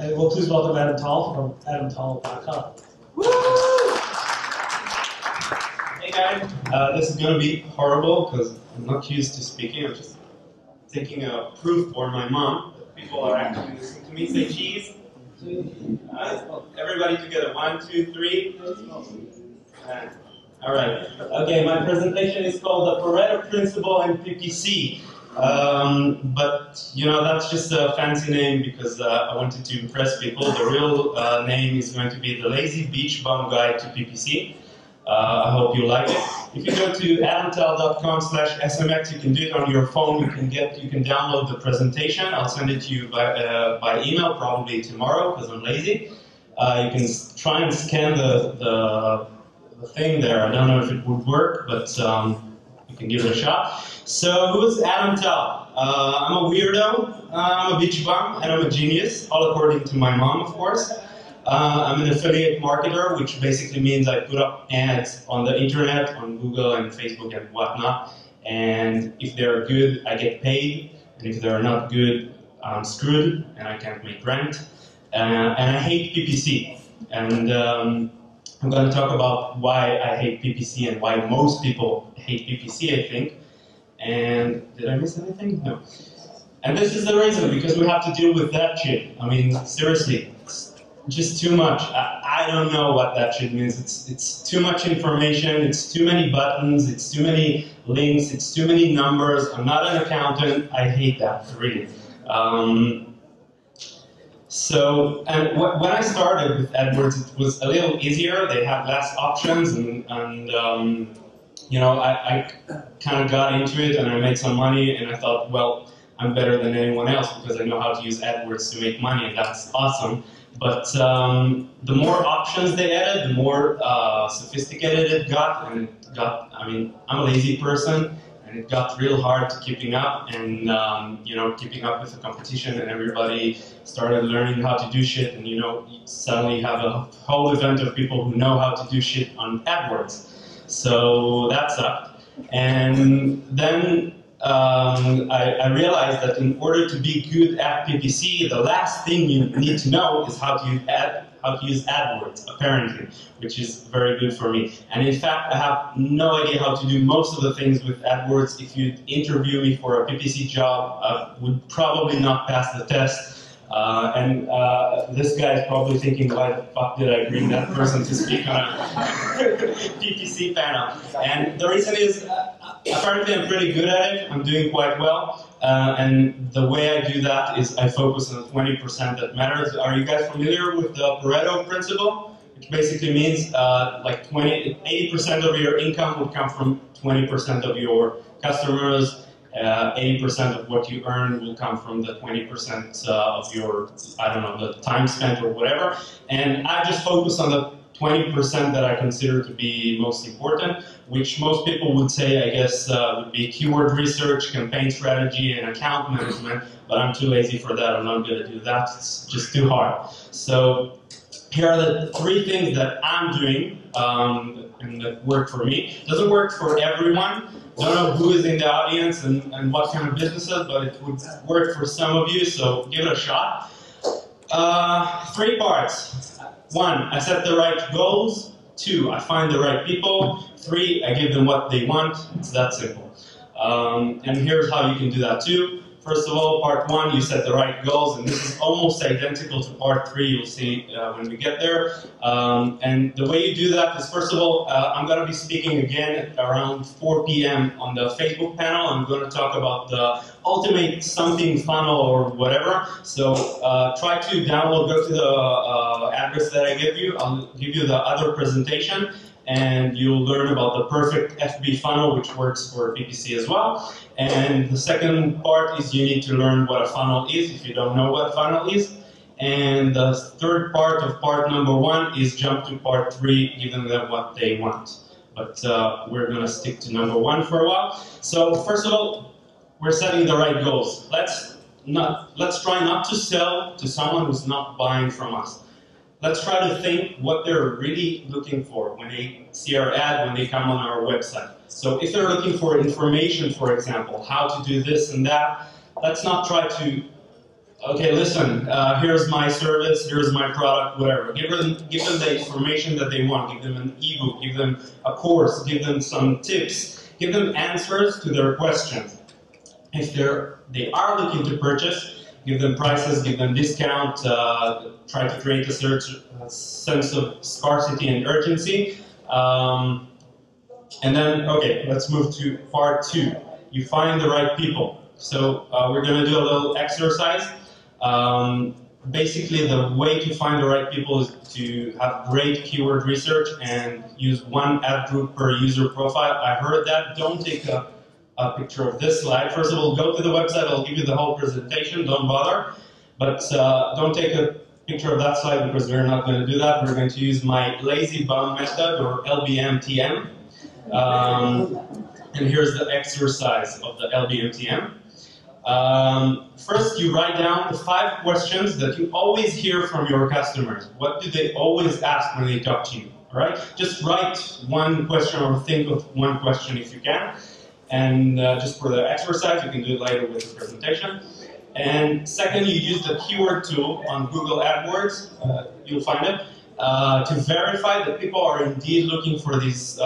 And we'll please welcome Adam Tall from adamtall.com. Hey guys, this is going to be horrible because I'm not used to speaking. I'm just taking a proof for my mom that people are actually listening to me. Say cheese. Everybody together. 1, 2, 3. All right. Okay, my presentation is called the Pareto Principle and PPC. But, you know, that's just a fancy name because I wanted to impress people. The real name is going to be the Lazy Beach Bum Guide to PPC. I hope you like it. If you go to adamtall.com/SMX, you can do it on your phone. You can download the presentation. I'll send it to you by email, probably tomorrow because I'm lazy. You can try and scan the thing there. I don't know if it would work, but you can give it a shot. So who's Adam Tall? I'm a weirdo, I'm a beach bum, and I'm a genius, all according to my mom, of course. I'm an affiliate marketer, which basically means I put up ads on the internet, on Google and Facebook and whatnot. And if they're good, I get paid. And if they're not good, I'm screwed and I can't make rent. And I hate PPC. And I'm going to talk about why I hate PPC and why most people hate PPC, I think. And did I miss anything? No. And this is the reason, because we have to deal with that shit. I mean, seriously. Just too much. I don't know what that shit means. It's too much information, it's too many buttons, it's too many links, it's too many numbers. I'm not an accountant. I hate that, really. When I started with AdWords, it was a little easier. They had less options, and you know, I kind of got into it, and I made some money, and I thought, well, I'm better than anyone else because I know how to use AdWords to make money, and that's awesome. But the more options they added, the more sophisticated it got, and it got, I mean, I'm a lazy person, and it got real hard to keeping up, and you know, keeping up with the competition, and everybody started learning how to do shit, and you know, you suddenly have a whole event of people who know how to do shit on AdWords. So that sucked. And then I realized that in order to be good at PPC, the last thing you need to know is how to use AdWords, apparently, which is very good for me. And in fact, I have no idea how to do most of the things with AdWords. If you interview me for a PPC job, I would probably not pass the test. This guy is probably thinking, why the fuck did I bring that person to speak on a PPC panel? And the reason is, apparently I'm pretty good at it, I'm doing quite well, and the way I do that is I focus on the 20% that matters. Are you guys familiar with the Pareto Principle? Which basically means like 80% of your income will come from 20% of your customers, 80% of what you earn will come from the 20% of your, I don't know, the time spent or whatever. And I just focus on the 20% that I consider to be most important, which most people would say, I guess, would be keyword research, campaign strategy, and account management, but I'm too lazy for that. I'm not going to do that. It's just too hard. So here are the 3 things that I'm doing and that work for me. It doesn't work for everyone. Don't know who is in the audience and what kind of businesses, but it would work for some of you, so give it a shot. 3 parts. 1, I set the right goals. 2, I find the right people. 3, I give them what they want. It's that simple. And here's how you can do that too. First of all, part 1, you set the right goals, and this is almost identical to part 3, you'll see when we get there. And the way you do that is, first of all, I'm going to be speaking again at around 4 p.m. on the Facebook panel. I'm going to talk about the ultimate something funnel or whatever. So try to download, go to the address that I give you. I'll give you the other presentation, and you'll learn about the perfect FB funnel, which works for PPC as well. And the second part is you need to learn what a funnel is if you don't know what a funnel is. And the third part of part number 1 is jump to part 3, giving them what they want. But we're going to stick to number 1 for a while. So first of all, we're setting the right goals. Let's try not to sell to someone who's not buying from us. Let's try to think what they're really looking for when they see our ad, when they come on our website. So if they're looking for information, for example, how to do this and that, let's not try to okay, listen, here's my service, here's my product, whatever. Give them the information that they want. Give them an ebook, give them a course, give them some tips, give them answers to their questions. If they are looking to purchase, give them prices, give them discount, try to create a sense of scarcity and urgency. And then, okay, let's move to part 2. You find the right people. So we're going to do a little exercise. Basically, the way to find the right people is to have great keyword research and use one ad group per user profile. I heard that. Don't take a picture of this slide. First of all, go to the website. I'll give you the whole presentation. Don't bother. But don't take a picture of that slide because we're not going to do that. We're going to use my lazy bum method, or LBMTM. And here's the exercise of the LBMTM. First, you write down the 5 questions that you always hear from your customers. What do they always ask when they talk to you? All right? Just write one question or think of one question if you can. And just for the exercise, you can do it later with the presentation. And second, you use the keyword tool on Google AdWords. You'll find it. To verify that people are indeed looking for these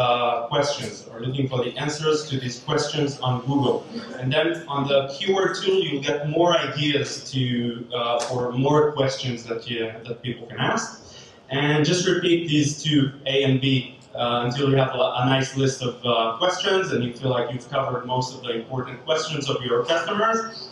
questions, or looking for the answers to these questions on Google. And then on the keyword tool, you'll get more ideas for more questions that people can ask. And just repeat these 2, A and B, until you have a nice list of questions and you feel like you've covered most of the important questions of your customers.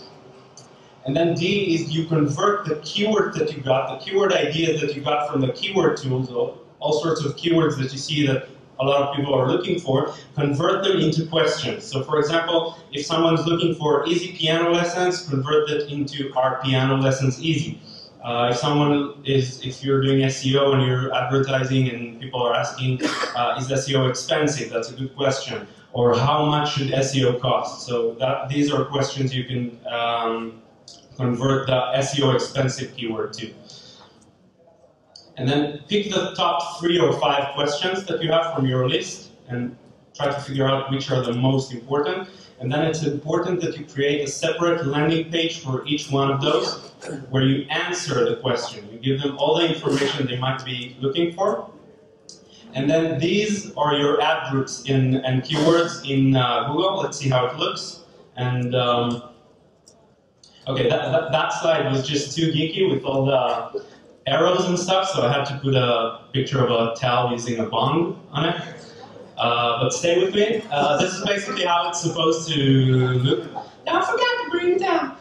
And then D is you convert the keyword that you got, the keyword ideas that you got from the keyword tools, all sorts of keywords that you see that a lot of people are looking for, convert them into questions. So for example, if someone's looking for easy piano lessons, convert that into Are Piano Lessons Easy? If you're doing SEO and you're advertising and people are asking, is SEO expensive? That's a good question. Or how much should SEO cost? So these are questions you can convert the SEO expensive keyword to. And then pick the top 3 or 5 questions that you have from your list and try to figure out which are the most important. And then it's important that you create a separate landing page for each one of those where you answer the question. You give them all the information they might be looking for. And then these are your ad groups and keywords in Google. Let's see how it looks. And okay, that slide was just too geeky with all the arrows and stuff, so I had to put a picture of a towel using a bong on it. But stay with me. This is basically how it's supposed to look. I forgot to bring it down.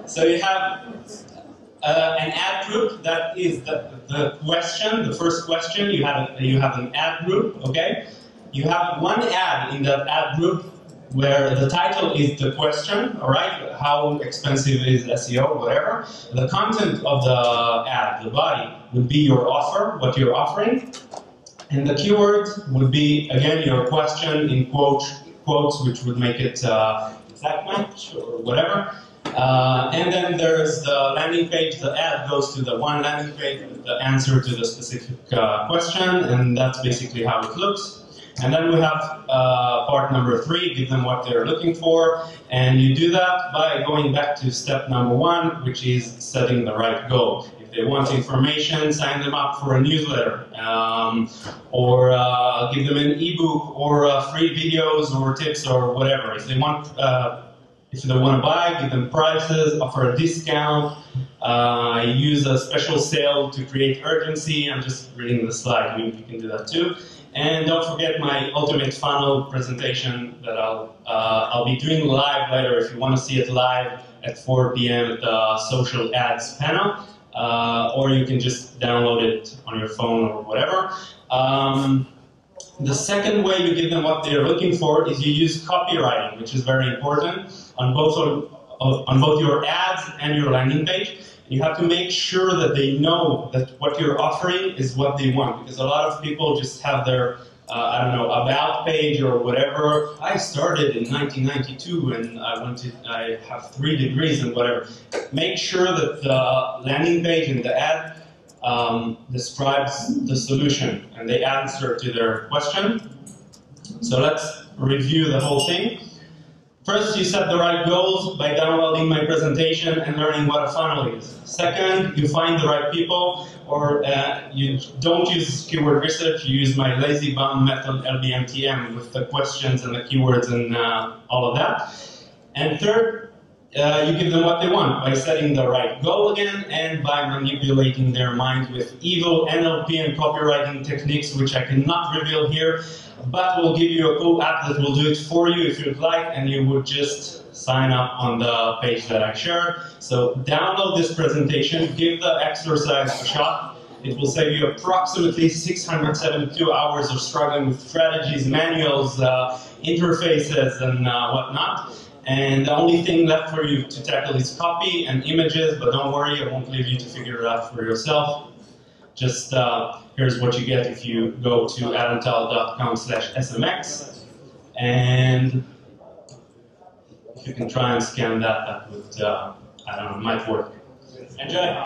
So you have an ad group that is the question, the first question. You have an ad group, okay? You have one ad in that ad group where the title is the question, all right? How expensive is SEO, whatever. The content of the ad, the body, would be your offer, what you're offering. And the keyword would be, again, your question in quotes, which would make it exact match or whatever. And then there's the landing page. The ad goes to the one landing page with the answer to the specific question, and that's basically how it looks. And then we have part number 3, give them what they're looking for. And you do that by going back to step number 1, which is setting the right goal. If they want information, sign them up for a newsletter, or give them an ebook, or free videos, or tips, or whatever. If they want to buy, give them prices, offer a discount, use a special sale to create urgency. I'm just reading the slide, you can do that too. And don't forget my ultimate funnel presentation that I'll be doing live later if you want to see it live at 4 p.m. at the social ads panel, or you can just download it on your phone or whatever. The second way you give them what they're looking for is you use copywriting, which is very important on both your ads and your landing page. You have to make sure that they know that what you're offering is what they want, because a lot of people just have their, I don't know, about page or whatever. I started in 1992 and I have 3 degrees and whatever. Make sure that the landing page and the ad describes the solution and the answer to their question. So let's review the whole thing. First, you set the right goals by downloading my presentation and learning what a funnel is. Second, you find the right people, or you don't use keyword research, you use my lazy bum method, LBMTM, with the questions and the keywords and all of that. And third, you give them what they want by setting the right goal again and by manipulating their mind with evil NLP and copywriting techniques, which I cannot reveal here, but we'll give you a cool app that will do it for you if you'd like, and you would just sign up on the page that I shared. So download this presentation, give the exercise a shot. It will save you approximately 672 hours of struggling with strategies, manuals, interfaces, and whatnot. And the only thing left for you to tackle is copy and images, but don't worry, I won't leave you to figure it out for yourself. Just here's what you get if you go to adamtal.com/SMX, and if you can try and scan that, that would, I don't know, might work. Enjoy!